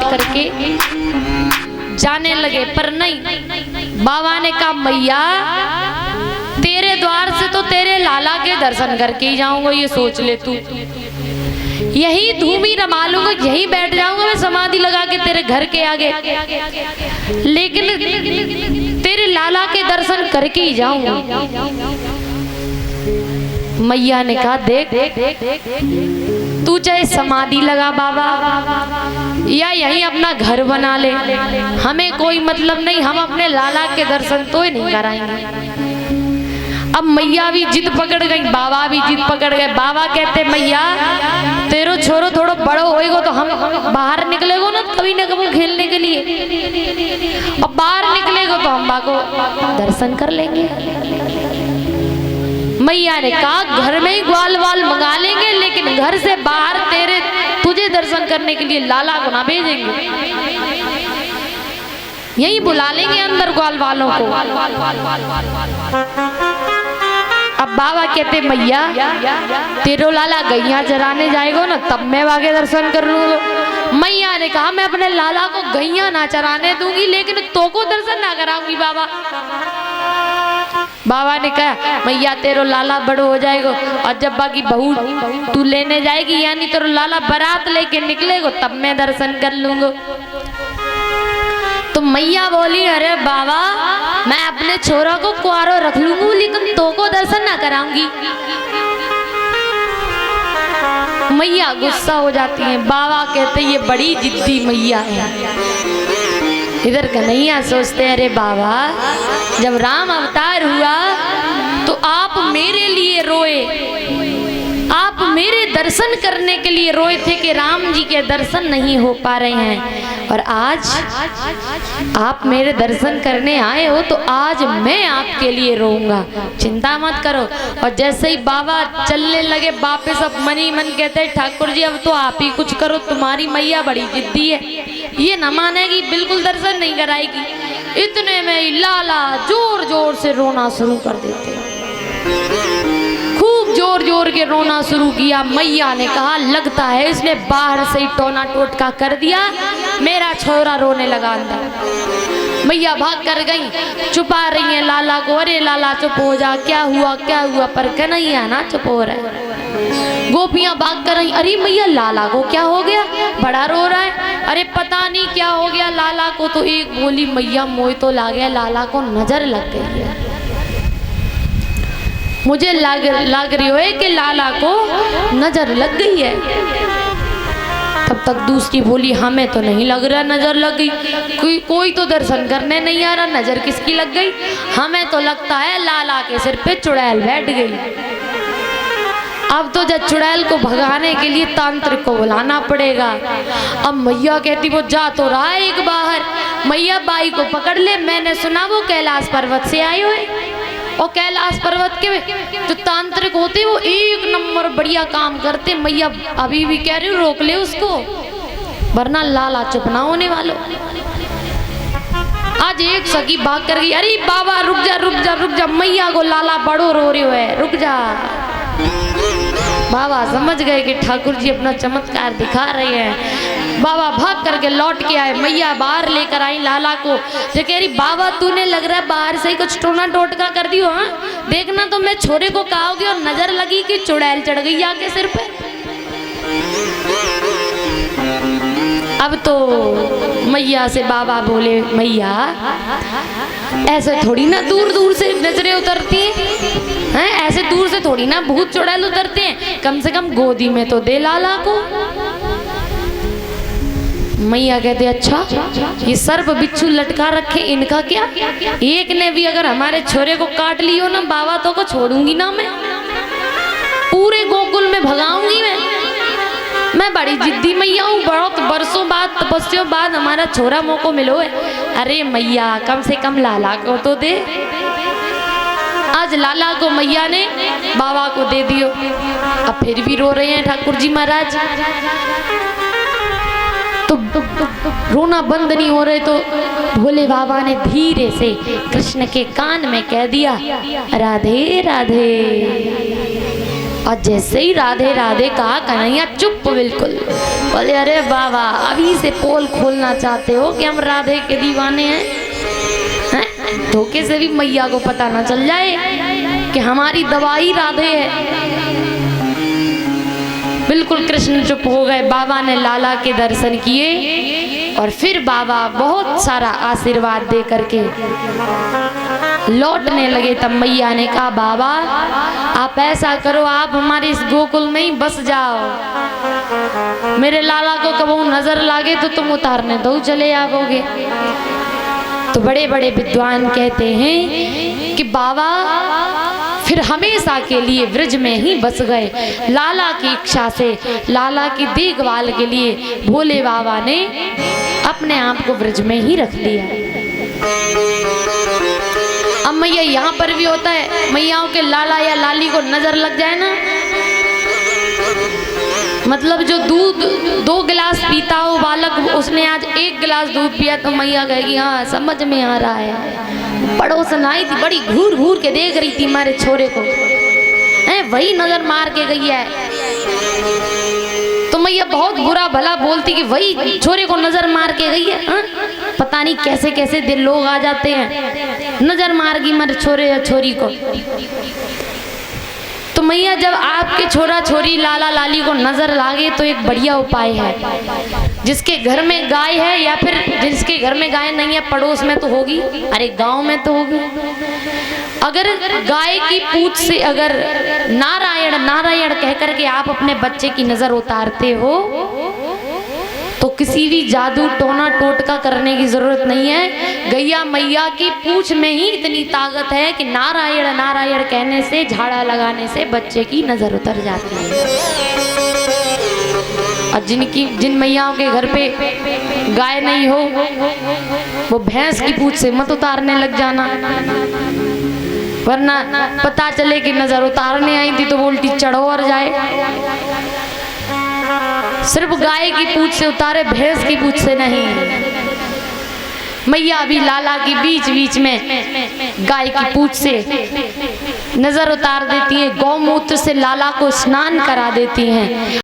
करके जाने लगे, पर नहीं, बाबा ने कहा मैया तेरे द्वार से तो तेरे लाला के दर्शन करके ही जाऊंगा, ये सोच ले तू। यही धूमी रमा लूंगा, यही बैठ जाऊंगा मैं समाधि लगा के तेरे घर के आगे, लेकिन तेरे लाला के दर्शन करके ही जाऊंगा। मैया ने कहा देख तू चाहे समाधि लगा बाबा या यहीं अपना घर बना ले, हमें कोई मतलब नहीं, हम अपने लाला के दर्शन तो ही नहीं कराएंगे। अब मैया भी जिद पकड़ गई, बाबा भी जिद पकड़ गए। बाबा कहते मैया तेरो छोरो थोड़ो बड़ो होएगो तो हम बाहर निकलेगो ना कभी न कभी खेलने के लिए, और बाहर निकलेगो तो हम बाको दर्शन कर लेंगे। मैया ने कहा घर में ही ग्वाल वाल मंगा लेंगे, लेकिन घर से बाहर तेरे तुझे दर्शन करने के लिए लाला को ना भेजेंगे, यही बुला लेंगे अंदर ग्वाल वालों को। अब बाबा कहते मैया तेरो लाला गैया चराने जाएगो ना तब मैं वाके दर्शन कर लूंगा। मैया ने कहा मैं अपने लाला को गैया ना चराने दूंगी, लेकिन तो को दर्शन ना कराऊंगी बाबा। बाबा ने कहा मैया तेरो लाला बड़ो हो जाएगो, और जब बाकी बहू तू लेने जाएगी यानी तेरो लाला बारात लेके निकलेगो तब मैं दर्शन कर लूंगा। तो मैया बोली अरे बाबा मैं अपने छोरा को कुआरो रख लूंगी, लेकिन तो को दर्शन ना कराऊंगी। मैया गुस्सा हो जाती है। बाबा कहते ये बड़ी जिद्दी मैया है। इधर कन्हैया सोचते अरे बाबा जब राम अवतार हुआ तो आप मेरे लिए रोए, आप मेरे दर्शन करने के लिए रोए थे कि राम जी के दर्शन नहीं हो पा रहे हैं, और आज आप मेरे दर्शन करने आए हो तो आज मैं आपके लिए रोऊंगा, चिंता मत करो। और जैसे ही बाबा चलने लगे वापस अब मन ही मन कहते ठाकुर जी अब तो आप ही कुछ करो, तुम्हारी मैया बड़ी जिद्दी है, ये न मानेगी, बिल्कुल दर्शन नहीं कराएगी। इतने में ही लाला जोर जोर से रोना शुरू कर देते, खूब जोर जोर के रोना शुरू किया। मैया ने कहा लगता है इसने बाहर से ही टोना टोटका कर दिया, मेरा छोरा रोने लगा अंदर। मैया भाग कर गई, छुपा रही है लाला को, अरे लाला चुप हो जा, क्या हुआ क्या हुआ, पर कन्हैया ना चुप हो रहा है। गोपियां भाग कर रही, अरे मैया लाला को क्या हो गया, बड़ा रो रहा है, अरे पता नहीं क्या हो गया लाला को। तो एक बोली मैया मोह तो ला गया, लाला को नजर लग गई है, मुझे लग रही है कि लाला को नजर लग गई है। तब तक दूसरी बोली हमें तो नहीं लग रहा नजर लग गई, कोई तो दर्शन करने नहीं आ रहा, नजर किसकी लग गई, हमें तो लगता है लाला के सिर पे चुड़ैल बैठ गई। अब तो जब चुड़ैल को भगाने के लिए तांत्रिक को बुलाना पड़ेगा। अब मैया कहती वो जा तो रहा है एक बाहर, मैया बाई को पकड़ ले, मैंने सुना वो कैलाश पर्वत से आए हुए, और कैलाश पर्वत के जो तांत्रिक होते वो एक नंबर बढ़िया काम करते। मैया अभी भी कह रही हूँ रोक ले उसको, वरना लाला चुप ना होने वालों। आज एक सखी भाग कर गई, अरे बाबा रुक जा रुक जा रुक जा, मैया को लाला बड़ो रो रहे है, रुक जा। बाबा समझ गए कि ठाकुर जी अपना चमत्कार दिखा रहे हैं। बाबा भाग करके लौट के आए, मैया बाहर लेकर आई लाला को, जो कह रही बाबा तूने लग रहा है बाहर से ही कुछ टोना टोटका कर दियो, हाँ देखना तो मैं छोरे को कहोगे और नजर लगी कि चुड़ैल चढ़ गई आके सिर पे। अब तो मैया से बाबा बोले मैया ऐसे थोड़ी ना दूर दूर से नजरें उतरती हैं, ऐसे दूर से थोड़ी ना भूत चुड़ैल उतरते हैं, कम से कम गोदी में तो दे लाला को। मैया कहते अच्छा ये सर्प बिच्छू लटका रखे इनका क्या, एक ने भी अगर हमारे छोरे को काट लियो ना बाबा तो को छोड़ूंगी ना, मैं पूरे गोकुल में भगाऊंगी, मैं बड़ी जिद्दी मैया हूँ, बहुत बरसों बाद तपस्या बाद हमारा छोरा मोको मिलो है। अरे मैया कम से कम लाला को तो दे। आज लाला को मैया ने बाबा को दे दियो। अब फिर भी रो रहे हैं ठाकुर जी महाराज, तो रोना बंद नहीं हो रहे, तो भोले बाबा ने धीरे से कृष्ण के कान में कह दिया राधे राधे। और जैसे ही राधे राधे कहा, कन्हैया चुप बिल्कुल। बोले अरे बाबा अभी से पोल खोलना चाहते हो कि हम राधे के दीवाने हैं? धोखे से भी मैया को पता ना चल जाए कि हमारी दवाई राधे है। बिल्कुल कृष्ण चुप हो गए। बाबा ने लाला के दर्शन किए और फिर बाबा बहुत सारा आशीर्वाद दे करके लौटने लगे। तब मैया ने कहा, बाबा आप ऐसा करो, आप हमारे इस गोकुल में ही बस जाओ। मेरे लाला को कबू नजर लागे तो तुम उतारने दो चले आओगे। तो बड़े बड़े विद्वान कहते हैं कि बाबा फिर हमेशा के लिए ब्रज में ही बस गए। लाला की इच्छा से, लाला की देखभाल के लिए भोले बाबा ने अपने आप को ब्रज में ही रख लिया। अब मैया यहाँ पर भी होता है, मैयाओं के लाला या लाली को नजर लग जाए ना, मतलब जो दूध 2 गिलास पीता हो बालक, उसने आज 1 गिलास दूध पिया तो मैया कहेगी हाँ समझ में आ रहा है। पड़ोसन आई थी, बड़ी घूर घूर के देख रही थी हमारे छोरे को, वही नजर मार के गई है। तो मैया बहुत बुरा भला बोलती कि वही छोरे को नजर मार के गई है। पता नहीं कैसे कैसे दिल लोग आ जाते हैं, नजर मार गई मेरे छोरे या छोरी को। तो मैया जब आपके छोरा छोरी लाला लाली को नजर लागे तो एक बढ़िया उपाय है, जिसके घर में गाय है या फिर जिसके घर में गाय नहीं है, पड़ोस में तो होगी, अरे गांव में तो होगी। अगर गाय की पूंछ से अगर नारायण नारायण कह करके आप अपने बच्चे की नजर उतारते हो तो किसी भी जादू टोना टोटका करने की जरूरत नहीं है। गैया मैया की पूंछ में ही इतनी ताकत है कि नारायण नारायण कहने से, झाड़ा लगाने से बच्चे की नजर उतर जाती है। और जिन मैयाओं के घर पे गाय नहीं हो, वो भैंस की पूंछ से मत उतारने लग जाना, वरना पता चले कि नजर उतारने आई थी तो वो उल्टी चढ़ो और जाए। सिर्फ गाय की पूंछ से उतारे, भैंस की पूंछ से नहीं। मैया भी लाला की बीच बीच में गाय की पूंछ से नजर उतार देती है, गौमूत्र से लाला को स्नान करा देती हैं।